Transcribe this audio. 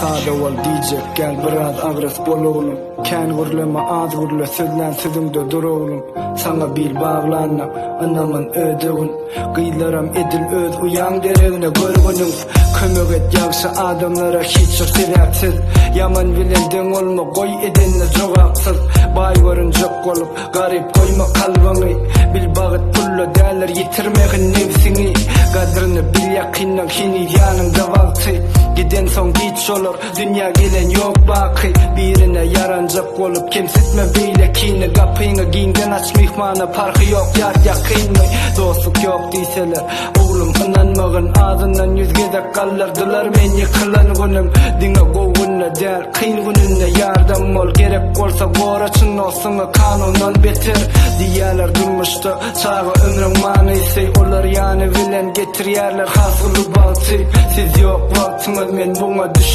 Sada ol diyecek gel biraz agres bol oğlum. Kän gurlama az gurla sözlen sözüngde dur oğlum. Sana bil bağlanma anamın ödüğün. Gıylaram edil öz uyan dereğine görgünüm. Kömök et yaxşı adamlara hiç yok sebepsiz. Yaman bilendin olma koy edinle jogaksız. Bay görünecek olup garip koyma kalbini. Bil bağıt pullo derler yitirmeğin nefsini. Kadrini bil yakinle hini yanında vakti. Giden son git olur dünya gelen yok bakı. Birine yaranacak olup kimsitme beyle kini. Kapıyını giyinden aç mihmana parkı yok yar yakınmı. Dostluk yok deyseler oğlum inanmağın ağzından yüz gezek kallardılar men yıkılan günüm. Dine kovgunla der kıyın gününe yardım ol. Gerek olsa gorachın olsun kanundan beter. Diyalar durmuştu çağı ömrün manisi. Olar yani bilen getir yerler hasılı baltı. Siz yok vaktiniz men buna düşün.